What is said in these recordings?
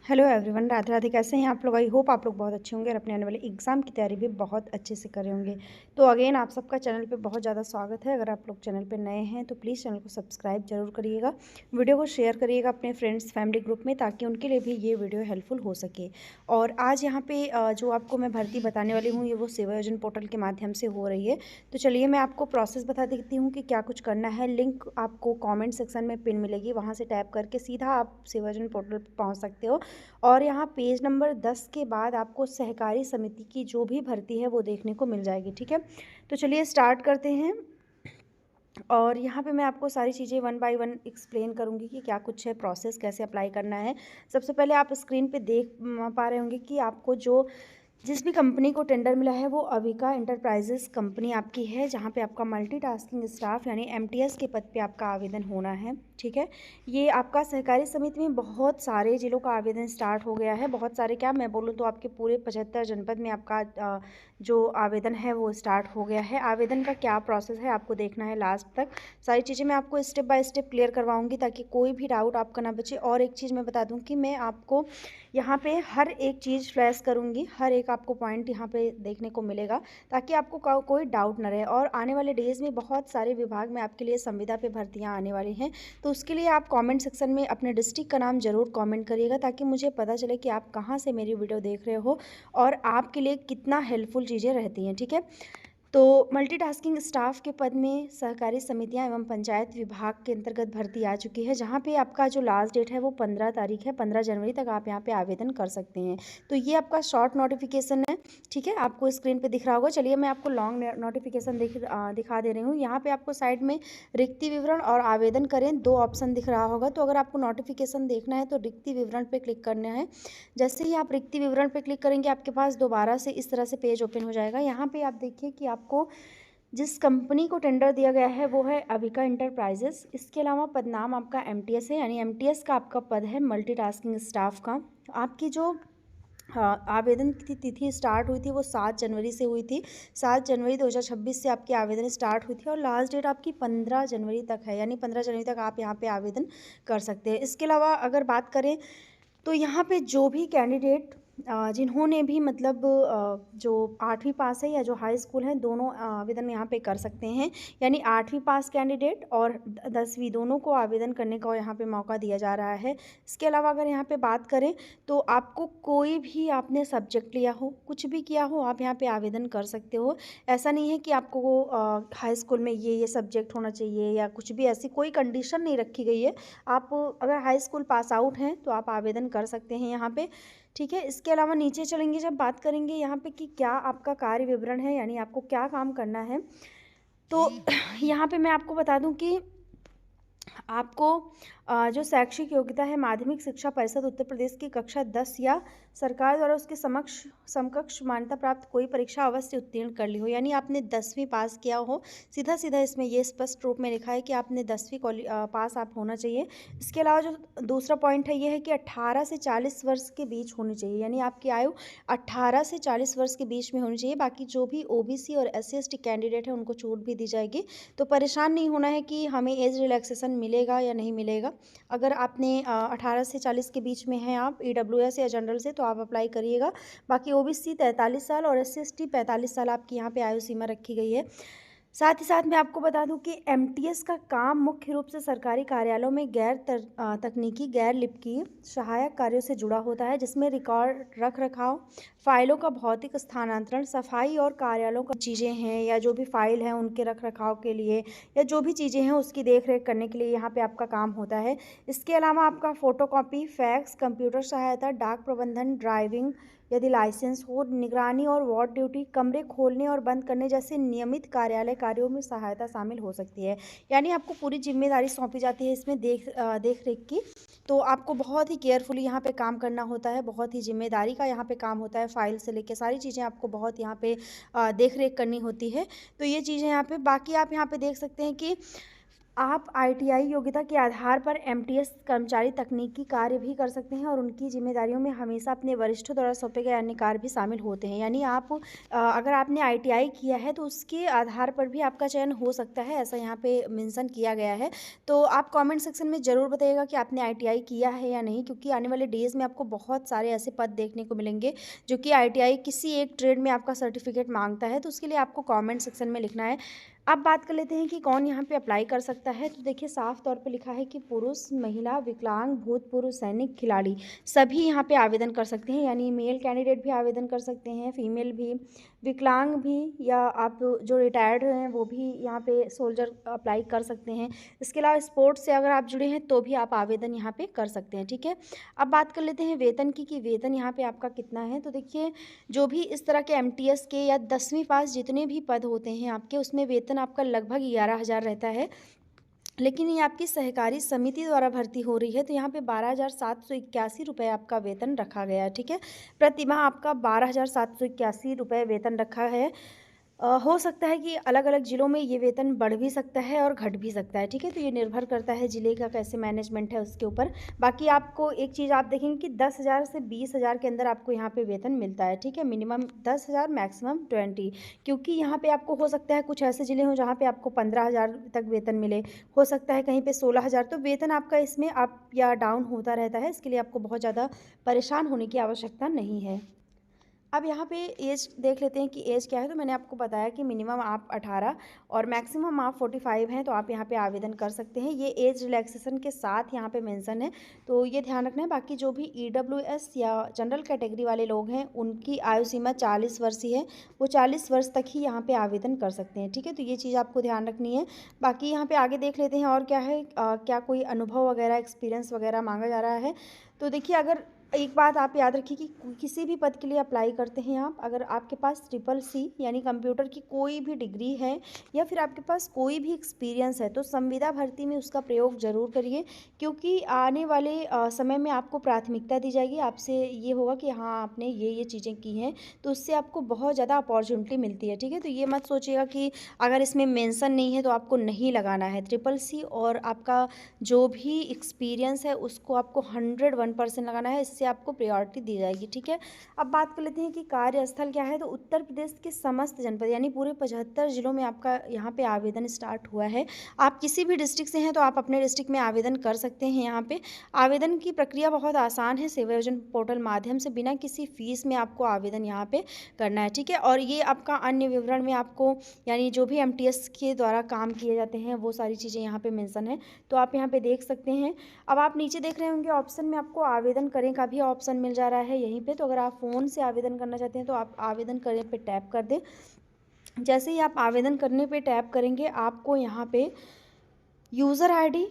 Hello everyone, Radhe Radhe. कैसे हैं आप लोग? आई होप आप लोग बहुत अच्छे होंगे और अपने आने वाले एग्ज़ाम की तैयारी भी बहुत अच्छे से कर रहे होंगे। तो अगेन आप सबका चैनल पे बहुत ज़्यादा स्वागत है। अगर आप लोग चैनल पे नए हैं तो प्लीज़ चैनल को सब्सक्राइब जरूर करिएगा, वीडियो को शेयर करिएगा अपने फ्रेंड्स फैमिली ग्रुप में, ताकि उनके लिए भी ये वीडियो हेल्पफुल हो सके। और आज यहाँ पे जो आपको मैं भर्ती बताने वाली हूँ, ये वो सेवा योजन पोर्टल के माध्यम से हो रही है। तो चलिए मैं आपको प्रोसेस बता देती हूँ कि क्या कुछ करना है। लिंक आपको कॉमेंट सेक्शन में पिन मिलेगी, वहाँ से टैप करके सीधा आप सेवा योजन पोर्टल पर पहुँच सकते हो। और यहाँ पेज नंबर 10 के बाद आपको सहकारी समिति की जो भी भर्ती है वो देखने को मिल जाएगी। ठीक है, तो चलिए स्टार्ट करते हैं। और यहाँ पे मैं आपको सारी चीज़ें वन बाय वन एक्सप्लेन करूँगी कि क्या कुछ है, प्रोसेस कैसे अप्लाई करना है। सबसे पहले आप स्क्रीन पे देख पा रहे होंगे कि आपको जिस भी कंपनी को टेंडर मिला है वो अविका इंटरप्राइजेस कंपनी आपकी है, जहाँ पे आपका मल्टीटास्किंग स्टाफ यानी एमटीएस के पद पे आपका आवेदन होना है। ठीक है, ये आपका सहकारी समिति में बहुत सारे जिलों का आवेदन स्टार्ट हो गया है। बहुत सारे क्या मैं बोलूँ तो आपके पूरे 75 जनपद में आपका जो आवेदन है वो स्टार्ट हो गया है। आवेदन का क्या प्रोसेस है आपको देखना है लास्ट तक। सारी चीज़ें मैं आपको स्टेप बाय स्टेप क्लियर करवाऊँगी ताकि कोई भी डाउट आपका ना बचे। और एक चीज़ मैं बता दूँ कि मैं आपको यहाँ पे हर एक चीज़ फ्लैश करूँगी, हर एक आपको पॉइंट यहाँ पे देखने को मिलेगा, ताकि आपको कोई डाउट ना रहे। और आने वाले डेज़ में बहुत सारे विभाग में आपके लिए संविदा पे भर्तियाँ आने वाली हैं, तो उसके लिए आप कमेंट सेक्शन में अपने डिस्ट्रिक्ट का नाम ज़रूर कमेंट करिएगा, ताकि मुझे पता चले कि आप कहाँ से मेरी वीडियो देख रहे हो और आपके लिए कितना हेल्पफुल चीज़ें रहती हैं। ठीक है, तो मल्टीटास्किंग स्टाफ के पद में सहकारी समितियां एवं पंचायत विभाग के अंतर्गत भर्ती आ चुकी है, जहां पे आपका जो लास्ट डेट है वो 15 तारीख है। 15 जनवरी तक आप यहां पे आवेदन कर सकते हैं। तो ये आपका शॉर्ट नोटिफिकेशन है। ठीक है, आपको स्क्रीन पे दिख रहा होगा। चलिए मैं आपको लॉन्ग नोटिफिकेशन दिखा दे रही हूँ। यहाँ पे आपको साइड में रिक्ति विवरण और आवेदन करें दो ऑप्शन दिख रहा होगा। तो अगर आपको नोटिफिकेशन देखना है तो रिक्ति विवरण पर क्लिक करना है। जैसे ही आप रिक्ति विवरण पर क्लिक करेंगे आपके पास दोबारा से इस तरह से पेज ओपन हो जाएगा। यहाँ पे आप देखिए कि आपको जिस कंपनी को टेंडर दिया गया है वो है अविका इंटरप्राइजेस। इसके अलावा पदनाम आपका एमटीएस है, यानी एमटीएस का आपका पद है मल्टीटास्किंग स्टाफ का। आपकी जो आवेदन की तिथि स्टार्ट हुई थी वो 7 जनवरी से हुई थी। 7 जनवरी 2026 से आपकी आवेदन स्टार्ट हुई थी और लास्ट डेट आपकी 15 जनवरी तक है, यानी 15 जनवरी तक आप यहाँ पे आवेदन कर सकते हैं। इसके अलावा अगर बात करें तो यहाँ पे जो भी कैंडिडेट जिन्होंने भी मतलब जो 8वीं पास है या जो हाई स्कूल है, दोनों आवेदन यहाँ पे कर सकते हैं। यानी 8वीं पास कैंडिडेट और 10वीं दोनों को आवेदन करने का यहाँ पे मौका दिया जा रहा है। इसके अलावा अगर यहाँ पे बात करें तो आपको कोई भी आपने सब्जेक्ट लिया हो, कुछ भी किया हो, आप यहाँ पे आवेदन कर सकते हो। ऐसा नहीं है कि आपको हाई स्कूल में ये सब्जेक्ट होना चाहिए या कुछ भी, ऐसी कोई कंडीशन नहीं रखी गई है। आप अगर हाई स्कूल पास आउट हैं तो आप आवेदन कर सकते हैं यहाँ पे। ठीक है, इसके अलावा नीचे चलेंगे, जब बात करेंगे यहाँ पे कि क्या आपका कार्य विवरण है, यानी आपको क्या काम करना है, तो यहाँ पे मैं आपको बता दूं कि आपको जो शैक्षिक योग्यता है माध्यमिक शिक्षा परिषद उत्तर प्रदेश की कक्षा 10 या सरकार द्वारा उसके समकक्ष मान्यता प्राप्त कोई परीक्षा अवश्य उत्तीर्ण कर ली हो, यानी आपने 10वीं पास किया हो। सीधा सीधा इसमें ये स्पष्ट रूप में लिखा है कि आपने 10वीं पास आप होना चाहिए। इसके अलावा जो दूसरा पॉइंट है ये है कि 18 से 40 वर्ष के बीच होनी चाहिए, यानी आपकी आयु 18 से 40 वर्ष के बीच में होनी चाहिए। बाकी जो भी ओबीसी और SC/ST कैंडिडेट है उनको छूट भी दी जाएगी। तो परेशान नहीं होना है कि हमें एज रिलैक्सेशन मिलेगा या नहीं मिलेगा। अगर आपने 18 से 40 के बीच में हैं आप EWS या जनरल से, तो आप अप्लाई करिएगा। बाकी ओबीसी 43 साल और SC/ST 45 साल आपकी यहाँ पे आयु सीमा रखी गई है। साथ ही साथ मैं आपको बता दूं कि एमटीएस का काम मुख्य रूप से सरकारी कार्यालयों में तकनीकी गैर लिपिकीय सहायक कार्यों से जुड़ा होता है, जिसमें रिकॉर्ड रख रखाव, फाइलों का भौतिक स्थानांतरण, सफाई और कार्यालयों का चीज़ें हैं या जो भी फाइल हैं उनके रख रखाव के लिए या जो भी चीज़ें हैं उसकी देख रेख करने के लिए यहाँ पे आपका काम होता है। इसके अलावा आपका फोटोकॉपी, फैक्स, कंप्यूटर सहायता, डाक प्रबंधन, ड्राइविंग यदि लाइसेंस हो, निगरानी और वार्ड ड्यूटी, कमरे खोलने और बंद करने जैसे नियमित कार्यालय कार्यों में सहायता शामिल हो सकती है। यानी आपको पूरी जिम्मेदारी सौंपी जाती है इसमें देख रेख की। तो आपको बहुत ही केयरफुली यहाँ पे काम करना होता है, बहुत ही जिम्मेदारी का यहाँ पे काम होता है। फाइल से लेके सारी चीज़ें आपको बहुत यहाँ पे देख रेख करनी होती है। तो ये चीज़ें यहाँ पे, बाकी आप यहाँ पे देख सकते हैं कि आप आईटीआई योग्यता के आधार पर एमटीएस कर्मचारी तकनीकी कार्य भी कर सकते हैं और उनकी जिम्मेदारियों में हमेशा अपने वरिष्ठों द्वारा सौंपे गए अन्य कार्य भी शामिल होते हैं। यानी आप अगर आपने आईटीआई किया है तो उसके आधार पर भी आपका चयन हो सकता है, ऐसा यहाँ पे मेंशन किया गया है। तो आप कमेंट सेक्शन में ज़रूर बताइएगा कि आपने आईटीआई किया है या नहीं, क्योंकि आने वाले डेज़ में आपको बहुत सारे ऐसे पद देखने को मिलेंगे जो कि आईटीआई किसी एक ट्रेड में आपका सर्टिफिकेट मांगता है। तो उसके लिए आपको कमेंट सेक्शन में लिखना है। अब बात कर लेते हैं कि कौन यहाँ पे अप्लाई कर सकता है। तो देखिए साफ तौर पे लिखा है कि पुरुष, महिला, विकलांग, भूतपूर्व सैनिक, खिलाड़ी सभी यहाँ पे आवेदन कर सकते हैं। यानी मेल कैंडिडेट भी आवेदन कर सकते हैं, फीमेल भी, विकलांग भी, या आप जो रिटायर्ड हैं वो भी यहाँ पे सोल्जर अप्लाई कर सकते हैं। इसके अलावा स्पोर्ट्स से अगर आप जुड़े हैं तो भी आप आवेदन यहाँ पे कर सकते हैं। ठीक है, अब बात कर लेते हैं वेतन की, कि वेतन यहाँ पे आपका कितना है। तो देखिए जो भी इस तरह के एमटीएस के या 10वीं पास जितने भी पद होते हैं आपके, उसमें वेतन आपका लगभग 11,000 रहता है। लेकिन ये आपकी सहकारी समिति द्वारा भर्ती हो रही है, तो यहाँ पे 12,781 रुपये आपका वेतन रखा गया है। ठीक है, प्रतिमाह आपका 12,781 रुपये वेतन रखा है। हो सकता है कि अलग-अलग ज़िलों में ये वेतन बढ़ भी सकता है और घट भी सकता है। ठीक है, तो ये निर्भर करता है ज़िले का कैसे मैनेजमेंट है उसके ऊपर। बाकी आपको एक चीज़ आप देखेंगे कि 10,000 से 20,000 के अंदर आपको यहाँ पे वेतन मिलता है। ठीक है, मिनिमम 10,000, मैक्सिमम 20, क्योंकि यहाँ पे आपको हो सकता है कुछ ऐसे ज़िले हों जहाँ पे आपको 15,000 तक वेतन मिले, हो सकता है कहीं पे 16,000। तो वेतन आपका इसमें अप या डाउन होता रहता है, इसके लिए आपको बहुत ज़्यादा परेशान होने की आवश्यकता नहीं है। अब यहाँ पे एज देख लेते हैं कि एज क्या है। तो मैंने आपको बताया कि मिनिमम आप 18 और मैक्सिमम आप 45 हैं, तो आप यहाँ पे आवेदन कर सकते हैं। ये एज रिलैक्सेशन के साथ यहाँ पे मेंशन है, तो ये ध्यान रखना है। बाकी जो भी ईडब्ल्यूएस या जनरल कैटेगरी वाले लोग हैं उनकी आयु सीमा 40 वर्ष ही है, वो 40 वर्ष तक ही यहाँ पे आवेदन कर सकते हैं। ठीक है, तो ये चीज़ आपको ध्यान रखनी है। बाकी यहाँ पे आगे देख लेते हैं और क्या है, क्या कोई अनुभव वगैरह, एक्सपीरियंस वगैरह मांगा जा रहा है। तो देखिए अगर एक बात आप याद रखिए कि किसी भी पद के लिए अप्लाई करते हैं आप, अगर आपके पास CCC यानी कंप्यूटर की कोई भी डिग्री है या फिर आपके पास कोई भी एक्सपीरियंस है, तो संविदा भर्ती में उसका प्रयोग ज़रूर करिए, क्योंकि आने वाले समय में आपको प्राथमिकता दी जाएगी। आपसे ये होगा कि हाँ आपने ये चीज़ें की हैं, तो उससे आपको बहुत ज़्यादा अपॉर्चुनिटी मिलती है। ठीक है, तो ये मत सोचिएगा कि अगर इसमें मेंशन नहीं है तो आपको नहीं लगाना है। CCC और आपका जो भी एक्सपीरियंस है उसको आपको 101% लगाना है, इससे आपको प्रायोरिटी दी जाएगी। ठीक है, अब बात कर लेते हैं कि कार्यस्थल क्या है। तो उत्तर प्रदेश के समस्त जनपद यानी पूरे 75 जिलों में आपका यहाँ पे आवेदन स्टार्ट हुआ है। आप किसी भी डिस्ट्रिक्ट से हैं तो आप अपने डिस्ट्रिक्ट में आवेदन कर सकते हैं। यहाँ पे आवेदन की प्रक्रिया बहुत आसान है, सेवा योजन पोर्टल माध्यम से बिना किसी फीस में आपको आवेदन यहाँ पे करना है। ठीक है, और ये आपका अन्य विवरण में आपको यानी जो भी एमटीएस के द्वारा काम किए जाते हैं वो सारी चीज़ें यहाँ पे मेंशन है, तो आप यहाँ पे देख सकते हैं। अब आप नीचे देख रहे होंगे ऑप्शन में आपको आवेदन करें का भी ऑप्शन मिल जा रहा है यहीं पे। तो अगर आप फ़ोन से आवेदन करना चाहते हैं तो आप आवेदन करें पे टैप कर दें। जैसे ही आप आवेदन करने पे टैप करेंगे आपको यहाँ पे यूज़र आईडी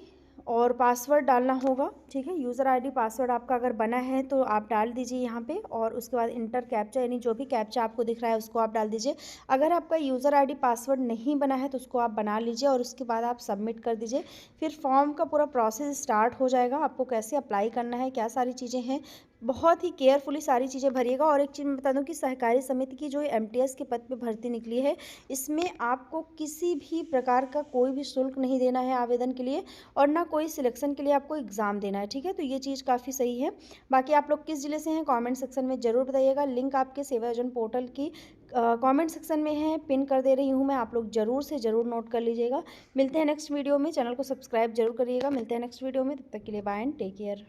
और पासवर्ड डालना होगा। ठीक है, यूज़र आईडी पासवर्ड आपका अगर बना है तो आप डाल दीजिए यहाँ पे, और उसके बाद इंटर कैप्चा यानी जो भी कैप्चा आपको दिख रहा है उसको आप डाल दीजिए। अगर आपका यूज़र आईडी पासवर्ड नहीं बना है तो उसको आप बना लीजिए और उसके बाद आप सबमिट कर दीजिए। फिर फॉर्म का पूरा प्रोसेस स्टार्ट हो जाएगा। आपको कैसे अप्लाई करना है, क्या सारी चीज़ें हैं, बहुत ही केयरफुली सारी चीज़ें भरिएगा। और एक चीज़ मैं बता दूं कि सहकारी समिति की जो एमटीएस के पद पे भर्ती निकली है, इसमें आपको किसी भी प्रकार का कोई भी शुल्क नहीं देना है आवेदन के लिए, और ना कोई सिलेक्शन के लिए आपको एग्ज़ाम देना है। ठीक है, तो ये चीज़ काफ़ी सही है। बाकी आप लोग किस ज़िले से हैं कमेंट सेक्शन में ज़रूर बताइएगा। लिंक आपके सेवा योजन पोर्टल की कमेंट सेक्शन में है, पिन कर दे रही हूँ मैं, आप लोग ज़रूर से ज़रूर नोट कर लीजिएगा। मिलते हैं नेक्स्ट वीडियो में, चैनल को सब्सक्राइब जरूर करिएगा। मिलते हैं नेक्स्ट वीडियो में, तब तक के लिए बाय एंड टेक केयर।